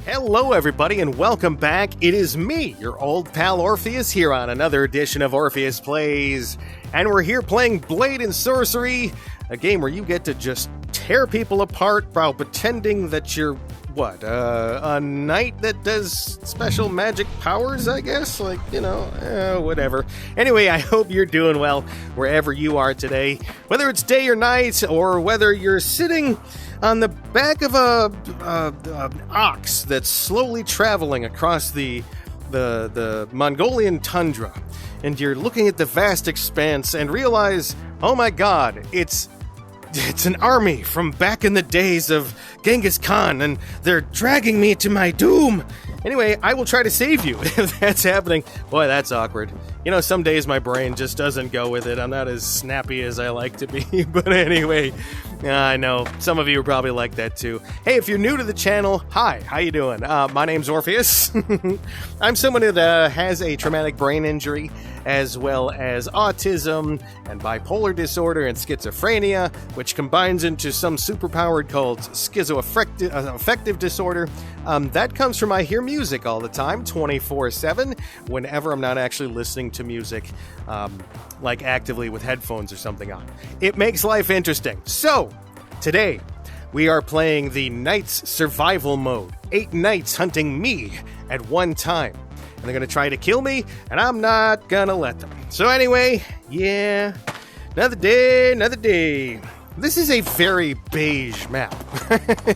Hello everybody and welcome back. It is me, your old pal Orpheus, here on another edition of Orpheus Plays. And we're here playing Blade and Sorcery, a game where you get to just tear people apart while pretending that you're, a knight that does special magic powers, I guess? Whatever. Anyway, I hope you're doing well wherever you are today. Whether it's day or night, or whether you're sitting on the back of an ox that's slowly traveling across the Mongolian tundra, and you're looking at the vast expanse and realize, oh my god, it's an army from back in the days of Genghis Khan, and they're dragging me to my doom. Anyway, I will try to save you if that's happening. Boy, that's awkward. You know, some days my brain just doesn't go with it. I'm not as snappy as I like to be. But anyway, I know some of you are probably like that too. Hey, if you're new to the channel, hi, how you doing? My name's Orpheus. I'm someone that has a traumatic brain injury, as well as autism and bipolar disorder and schizophrenia, which combines into some superpower called schizoaffective disorder. That comes from I hear music all the time, 24/7, whenever I'm not actually listening to music, like actively with headphones or something on. It makes life interesting. So, today, we are playing the Knights Survival Mode. 8 knights hunting me at one time. And they're going to try to kill me, and I'm not going to let them. So anyway, yeah, another day. This is a very beige map.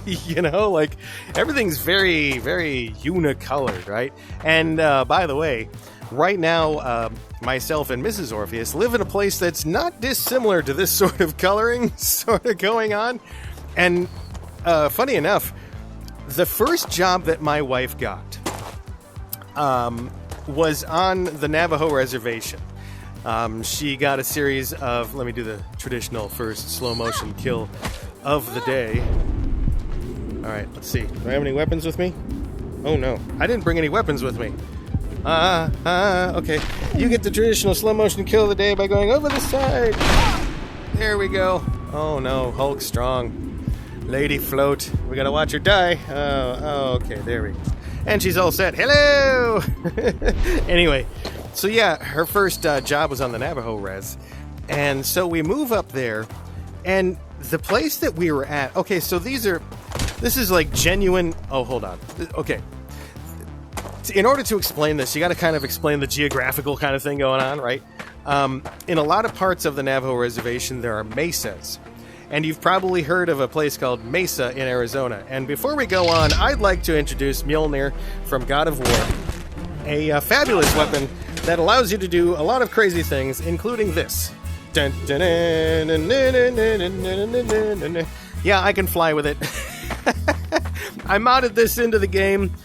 You know, like, everything's very, very unicolored, right? And by the way, right now, myself and Mrs. Orpheus live in a place that's not dissimilar to this sort of coloring sort of going on. And funny enough, the first job that my wife got was on the Navajo Reservation. She got a series of, let me do the traditional first slow motion kill of the day. Alright, let's see. Do I have any weapons with me? Oh no, I didn't bring any weapons with me. Okay. You get the traditional slow motion kill of the day by going over the side. There we go. Oh no, Hulk strong. Lady float. We gotta watch her die. Oh, okay, there we go. And she's all set. Hello! Anyway, so yeah, her first job was on the Navajo Res. And so we move up there, and the place that we were at... Okay, so this is like genuine... Oh, hold on. Okay. In order to explain this, you gotta kind of explain the geographical kind of thing going on, right? In a lot of parts of the Navajo Reservation, there are mesas. And you've probably heard of a place called Mesa in Arizona. And before we go on, I'd like to introduce Mjolnir from God of War, a fabulous weapon that allows you to do a lot of crazy things, including this. Yeah, I can fly with it. I modded this into the game.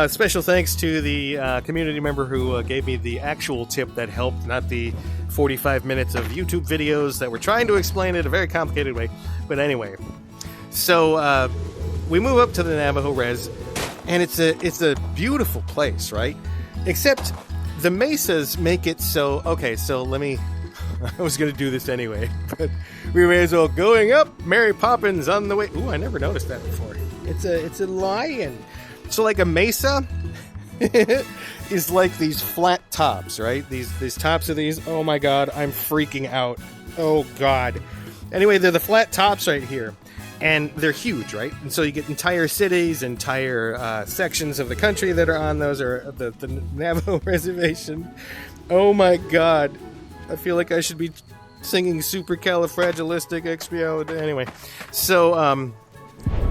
Special thanks to the community member who gave me the actual tip that helped, not the 45 minutes of YouTube videos that were trying to explain it a very complicated way. But anyway, so we move up to the Navajo Res, and it's a beautiful place, right? Except the mesas make it so... Okay, so let me... I was going to do this anyway, but we may as well. Going up, Mary Poppins on the way... Ooh, I never noticed that before. It's a lion. So like a mesa is like these flat tops, right? These tops of these. Oh my god, I'm freaking out. Oh god. Anyway, they're the flat tops right here. And they're huge, right? And so you get entire cities, entire sections of the country that are on those, or the Navajo Reservation. Oh my god. I feel like I should be singing Supercalifragilisticexpialidocious. Anyway, so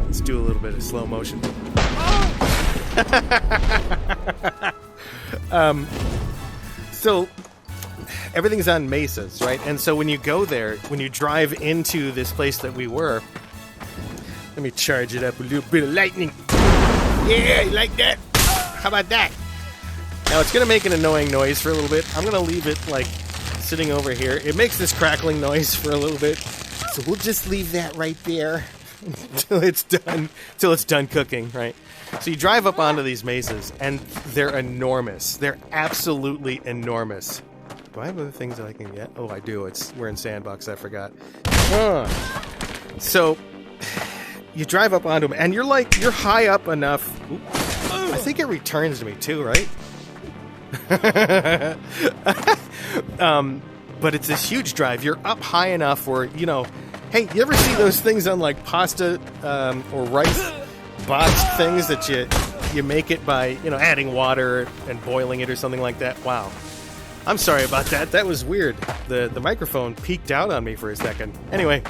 let's do a little bit of slow motion. So everything's on mesas, right? And so when you go there, when you drive into this place that we were, let me charge it up a little bit of lightning. Yeah, you like that? How about that? Now it's gonna make an annoying noise for a little bit. I'm gonna leave it like sitting over here. It makes this crackling noise for a little bit, so we'll just leave that right there till it's done cooking, right? So you drive up onto these mesas, and they're enormous. They're absolutely enormous. Do I have other things that I can get? Oh, I do. We're in Sandbox. I forgot. So you drive up onto them, and you're high up enough. Oops. I think it returns to me too, right? But it's this huge drive. You're up high enough where, you know, hey, you ever see those things on like pasta or rice box things that you make it by, you know, adding water and boiling it or something like that? Wow. I'm sorry about that. That was weird. The microphone peeked out on me for a second. Anyway,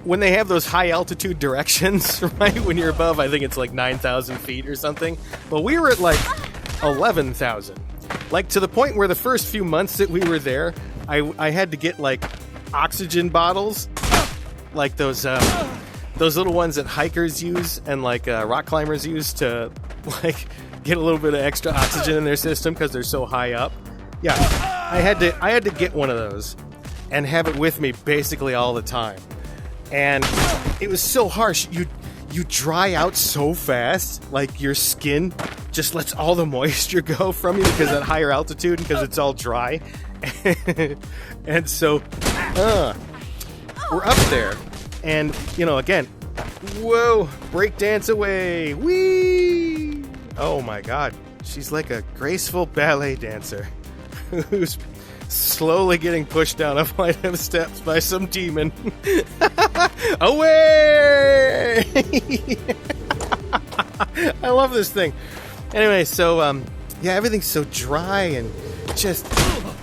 when they have those high altitude directions, right, when you're above, I think it's like 9,000 feet or something. But we were at like 11,000. Like to the point where the first few months that we were there, I had to get like oxygen bottles, like those little ones that hikers use and like rock climbers use to like get a little bit of extra oxygen in their system because they're so high up. Yeah, I had to get one of those and have it with me basically all the time. And it was so harsh. You dry out so fast, like your skin just lets all the moisture go from you because at higher altitude, because it's all dry. And so we're up there, and you know, again, whoa, breakdance away, whee! Oh my God, she's like a graceful ballet dancer who's slowly getting pushed down a flight of steps by some demon. Away! I love this thing. Anyway, so yeah, everything's so dry and just,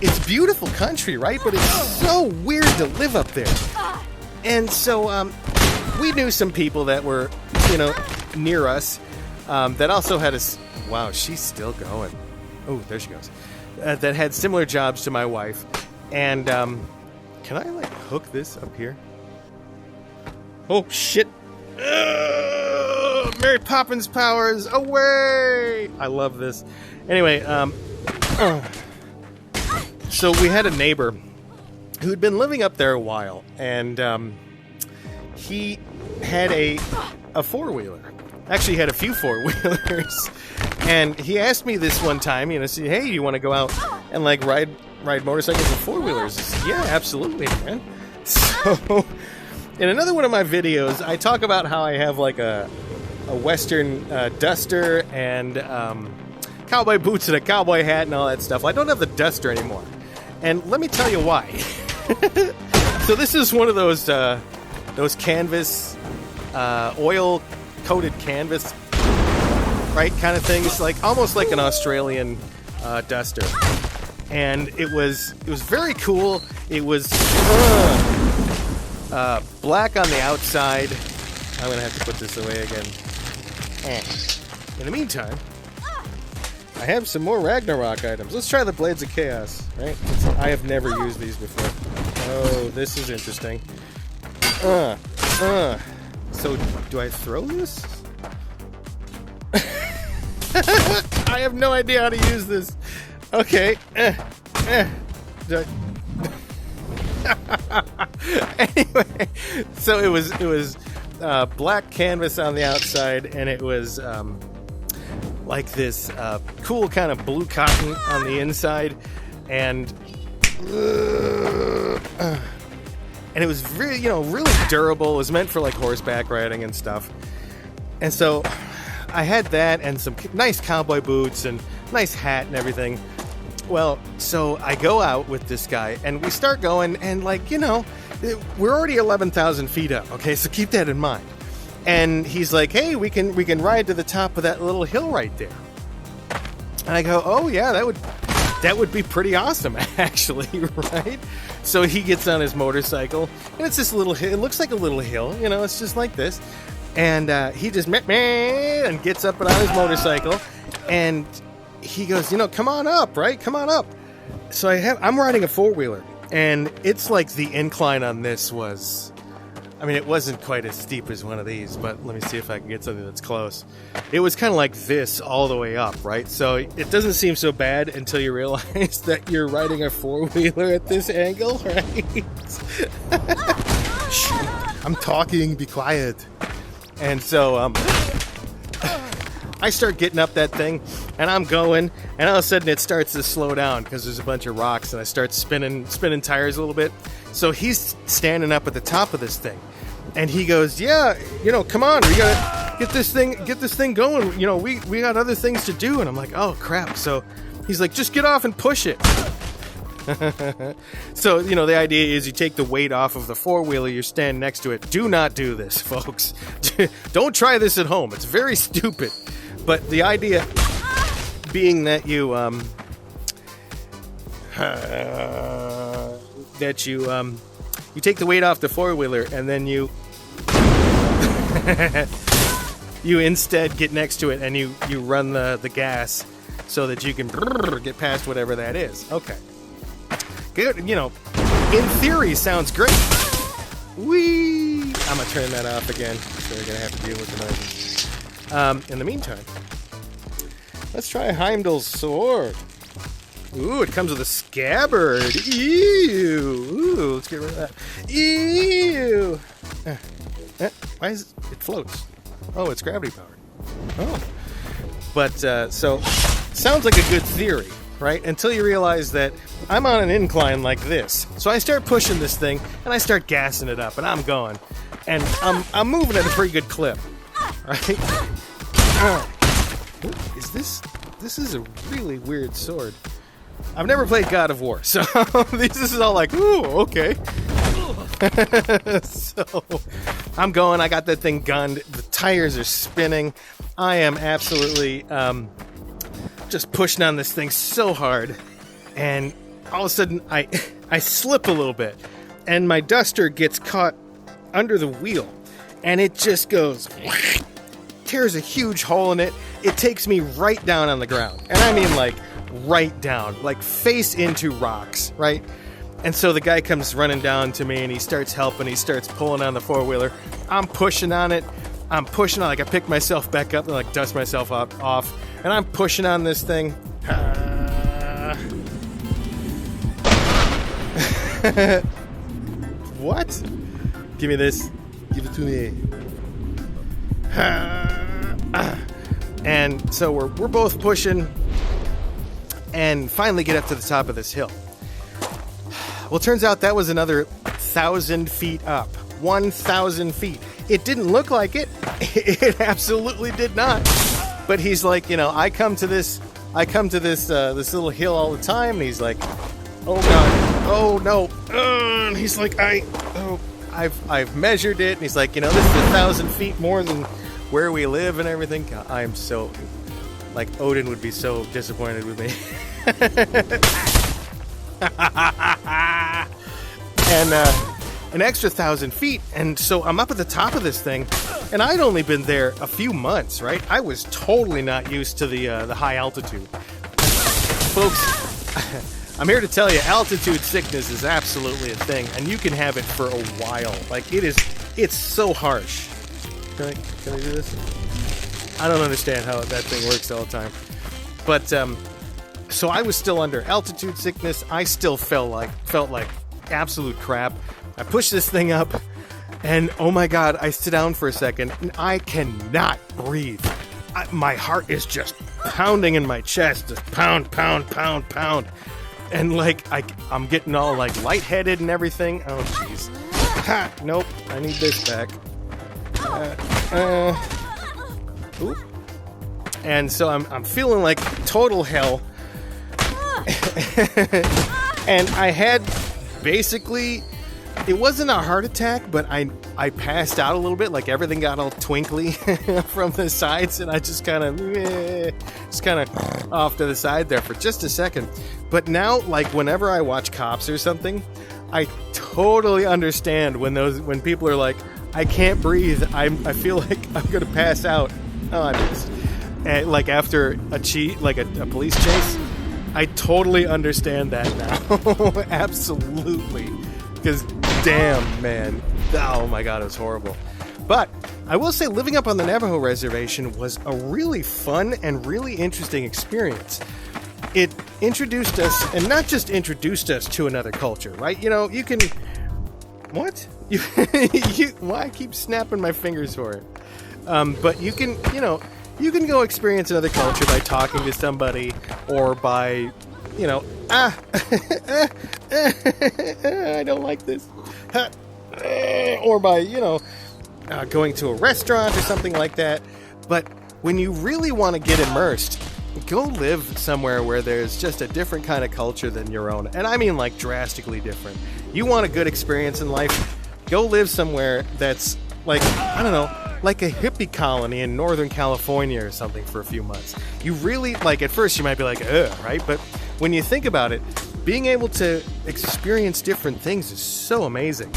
it's beautiful country, right? But it's so weird to live up there. And so we knew some people that were, you know, near us that also had wow, she's still going. Oh, there she goes. That had similar jobs to my wife. And can I like hook this up here? Oh shit. Mary Poppins powers away. I love this. Anyway, so we had a neighbor who'd been living up there a while, and he had a four-wheeler. Actually, he had a few four-wheelers. And he asked me this one time, you know, say, hey, you want to go out and like ride motorcycles with four-wheelers? I said, yeah, absolutely, man. So in another one of my videos, I talk about how I have like a Western duster and cowboy boots and a cowboy hat and all that stuff. Well, I don't have the duster anymore. And let me tell you why. So this is one of those canvas, oil-coated canvas, right, kind of thing. It's like almost like an Australian duster. And it was very cool. It was black on the outside. I'm going to have to put this away again. In the meantime, I have some more Ragnarok items. Let's try the Blades of Chaos, right? I have never used these before. Oh, this is interesting. So, do I throw this? I have no idea how to use this. Okay. Anyway, so it was black canvas on the outside, and it was like this cool kind of blue cotton on the inside, and it was really, you know, really durable. It was meant for like horseback riding and stuff. And so I had that and some nice cowboy boots and nice hat and everything. Well, so I go out with this guy and we start going, and like, you know, we're already 11,000 feet up. Okay, so keep that in mind. And he's like, hey, we can ride to the top of that little hill right there. And I go, oh yeah, that would be pretty awesome, actually, right? So he gets on his motorcycle, and it's this little hill. It looks like a little hill, you know, it's just like this. And he just and gets up and on his motorcycle, and he goes, you know, come on up, right? Come on up. So I'm riding a four-wheeler, and it's like the incline on this was, I mean, it wasn't quite as steep as one of these, but let me see if I can get something that's close. It was kind of like this all the way up, right? So it doesn't seem so bad until you realize that you're riding a four-wheeler at this angle, right? Shh, I'm talking, be quiet. And so I start getting up that thing, and I'm going, and all of a sudden it starts to slow down because there's a bunch of rocks, and I start spinning tires a little bit. So he's standing up at the top of this thing, and he goes, yeah, you know, come on, we gotta get this thing going. You know, we got other things to do. And I'm like, oh crap. So he's like, just get off and push it. So, you know, the idea is you take the weight off of the four-wheeler, you stand next to it. Do not do this, folks. Don't try this at home. It's very stupid. But the idea being that you you take the weight off the four-wheeler and then you you instead get next to it and you run the gas so that you can get past whatever that is. Okay. Good, you know, in theory, sounds great. Whee! I'm gonna turn that off again, so we're gonna have to deal with the noises. In the meantime, let's try Heimdall's sword. Ooh, it comes with a scabbard. Ew! Ooh, let's get rid of that. Ew! Why is it floats? Oh, it's gravity powered. Oh, but so sounds like a good theory. Right? Until you realize that I'm on an incline like this. So I start pushing this thing, and I start gassing it up, and I'm going. And I'm moving at a pretty good clip. Right? Is this is a really weird sword. I've never played God of War, so this is all like, ooh, okay. So I'm going, I got that thing gunned, the tires are spinning. I am absolutely just pushing on this thing so hard, and all of a sudden I slip a little bit, and my duster gets caught under the wheel, and it just goes, tears a huge hole in it. It takes me right down on the ground, and I mean like right down, like face into rocks, right? And so the guy comes running down to me, and he starts helping. He starts pulling on the four-wheeler. I'm pushing on it. I'm pushing on, like I pick myself back up and like dust myself off, and I'm pushing on this thing. What? Give me this. Give it to me. And so we're both pushing, and finally get up to the top of this hill. Well, turns out that was another 1,000 feet up. 1,000 feet. It didn't look like it. It absolutely did not. But he's like, you know, I come to this this little hill all the time, and he's like, oh god, oh no, and he's like, I've measured it, and he's like, you know, this is 1,000 feet more than where we live and everything. I am so, like, Odin would be so disappointed with me. And an extra 1,000 feet, and so I'm up at the top of this thing, and I'd only been there a few months, right? I was totally not used to the high altitude. Folks, I'm here to tell you, altitude sickness is absolutely a thing, and you can have it for a while. Like, it's so harsh. Can I do this? I don't understand how that thing works all the time. But, so I was still under altitude sickness. I still felt like absolute crap. I push this thing up, and oh my god, I sit down for a second, and I cannot breathe. My heart is just pounding in my chest, just pound, pound, pound, pound. And like, I'm getting all like lightheaded and everything. Oh jeez. Ha! Nope, I need this back. Oop. And so I'm feeling like total hell. And I had basically, it wasn't a heart attack, but I passed out a little bit, like everything got all twinkly from the sides, and I just kind of off to the side there for just a second. But now, like whenever I watch Cops or something, I totally understand when people are like, I can't breathe, I feel like I'm gonna pass out. Oh, I missed. And like after a police chase, I totally understand that now. Absolutely. Because, damn, man. Oh, my God, it was horrible. But I will say living up on the Navajo Reservation was a really fun and really interesting experience. It introduced us, and not just introduced us to another culture, right? You know, you can... What? Why I keep snapping my fingers for it? But you can, you know... You can go experience another culture by talking to somebody, or by, you know, I don't like this, or by, you know, going to a restaurant or something like that. But when you really want to get immersed, go live somewhere where there's just a different kind of culture than your own. And I mean like drastically different. You want a good experience in life, go live somewhere that's like, I don't know, like a hippie colony in Northern California or something for a few months. You really, like, at first you might be like, ugh, right? But when you think about it, being able to experience different things is so amazing.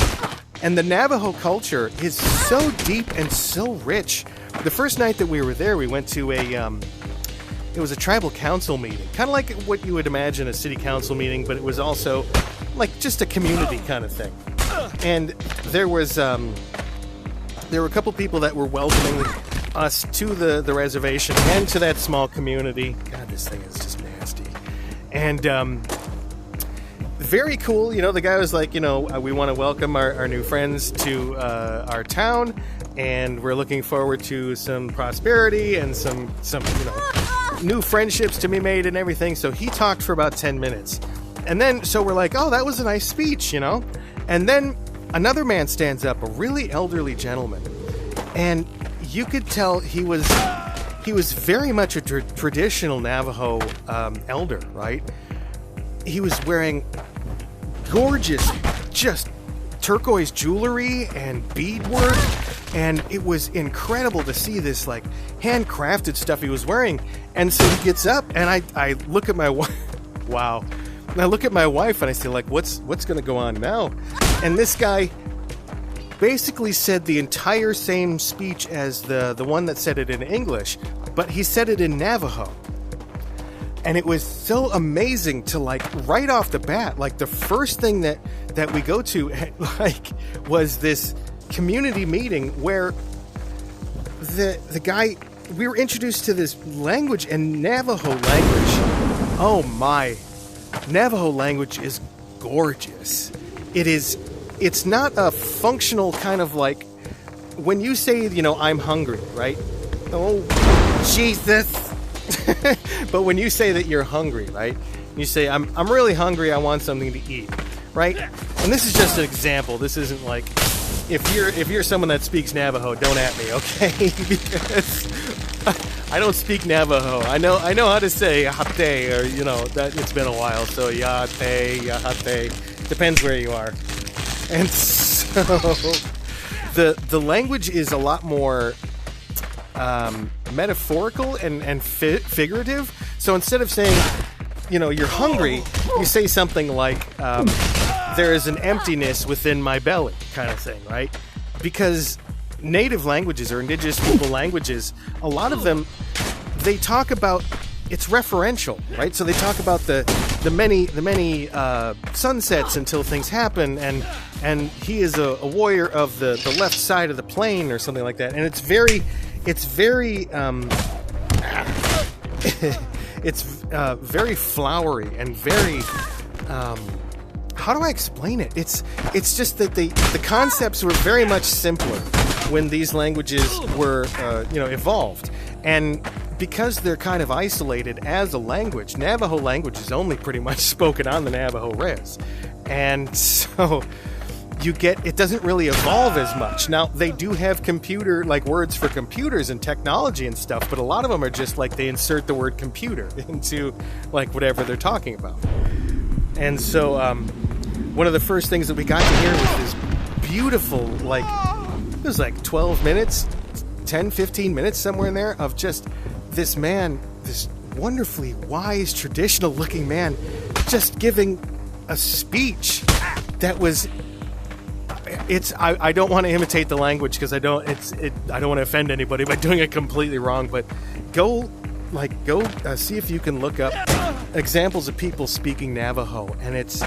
And the Navajo culture is so deep and so rich. The first night that we were there, we went to it was a tribal council meeting. Kind of like what you would imagine a city council meeting, but it was also like just a community kind of thing. And there were a couple people that were welcoming us to the reservation and to that small community. God, this thing is just nasty. And very cool. You know, the guy was like, you know, we want to welcome our new friends to our town, and we're looking forward to some prosperity and some you know, new friendships to be made and everything. So he talked for about 10 minutes. And then, so we're like, oh, that was a nice speech, you know? And then another man stands up, a really elderly gentleman, and you could tell he was very much a traditional Navajo elder, right? He was wearing gorgeous, just turquoise jewelry and beadwork, and it was incredible to see this like handcrafted stuff he was wearing. And so he gets up, and I look at my wife. Wow. And I look at my wife and I say, like, what's going to go on now? And this guy basically said the entire same speech as the one that said it in English, but he said it in Navajo. And it was so amazing to, like, right off the bat, like, the first thing that we go to, like, was this community meeting where the guy, we were introduced to this language, and Navajo language, oh my, Navajo language is gorgeous. It's not a functional kind of like, when you say, you know, I'm hungry, right? Oh, Jesus. But when you say that you're hungry, right? You say, I'm really hungry, I want something to eat, right? And this is just an example. This isn't like, if you're someone that speaks Navajo, don't at me, okay? Because I don't speak Navajo. I know how to say hate, or, you know, that it's been a while, so yate, depends where you are. And so the language is a lot more metaphorical and figurative. So instead of saying, you know, you're hungry, you say something like, there is an emptiness within my belly, kind of thing, right? Because native languages or indigenous people languages, a lot of them, they talk about, it's referential, right? So they talk about the many sunsets until things happen, and he is a warrior of the left side of the plain or something like that. And it's very very flowery and very how do I explain it? It's just that the concepts were very much simpler when these languages were evolved. And because they're kind of isolated as a language, Navajo language is only pretty much spoken on the Navajo Res. And so it doesn't really evolve as much. Now, they do have computer, like words for computers and technology and stuff, but a lot of them are just like they insert the word computer into like whatever they're talking about. And so one of the first things that we got to hear was this beautiful, like, it was like 12 minutes, 10, 15 minutes, somewhere in there, of just this man, this wonderfully wise, traditional-looking man, just giving a speech that was... I don't want to imitate the language because I don't want to offend anybody by doing it completely wrong, but go see if you can look up examples of people speaking Navajo, and it's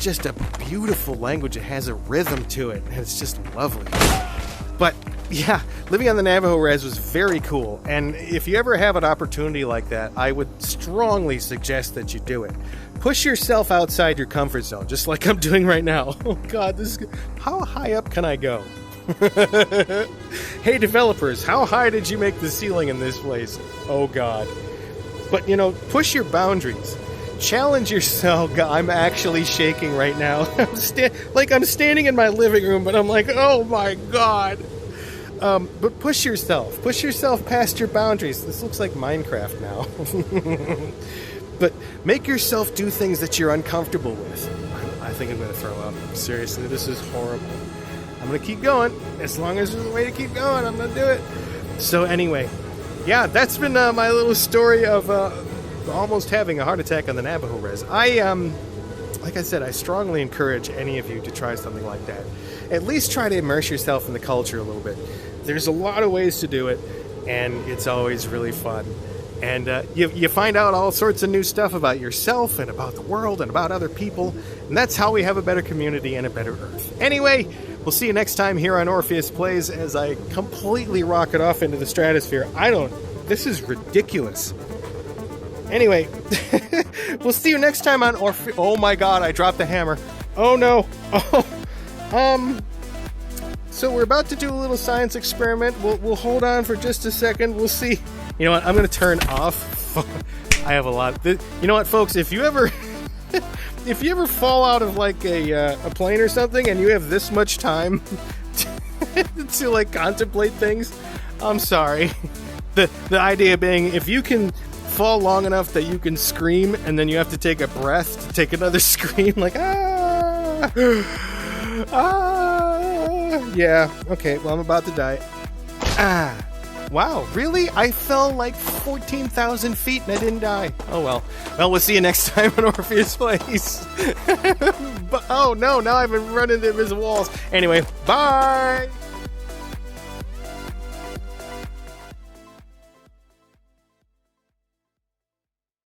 just a beautiful language. It has a rhythm to it, and it's just lovely. But yeah, living on the Navajo Res was very cool, and if you ever have an opportunity like that, I would strongly suggest that you do it. Push yourself outside your comfort zone, just like I'm doing right now. Oh God, how high up can I go? Hey developers, how high did you make the ceiling in this place? Oh God. But, you know, push your boundaries. Challenge yourself. I'm actually shaking right now. I'm standing in my living room, but I'm like, oh my God. But push yourself. Push yourself past your boundaries. This looks like Minecraft now. But make yourself do things that you're uncomfortable with. I think I'm going to throw up. Seriously, this is horrible. I'm going to keep going. As long as there's a way to keep going, I'm going to do it. So anyway, yeah, that's been my little story of almost having a heart attack on the Navajo Res. Like I said, I strongly encourage any of you to try something like that. At least try to immerse yourself in the culture a little bit. There's a lot of ways to do it, and it's always really fun. And you find out all sorts of new stuff about yourself and about the world and about other people, and that's how we have a better community and a better Earth. Anyway, we'll see you next time here on Orpheus Plays as I completely rocket off into the stratosphere. This is ridiculous. Anyway, we'll see you next time on Orpheus. Oh my god, I dropped the hammer. Oh no. Oh. So we're about to do a little science experiment. We'll hold on for just a second. We'll see. You know what? I'm going to turn off. I have a lot. You know what, folks? If you ever fall out of like a plane or something and you have this much time to like contemplate things, I'm sorry. The idea being, if you can fall long enough that you can scream and then you have to take a breath to take another scream, like yeah, okay, well, I'm about to die. Wow, really? I fell like 14,000 feet and I didn't die. Oh well. Well, we'll see you next time on Orpheus Plays. But, oh no, now I've been running into invisible walls. Anyway, bye!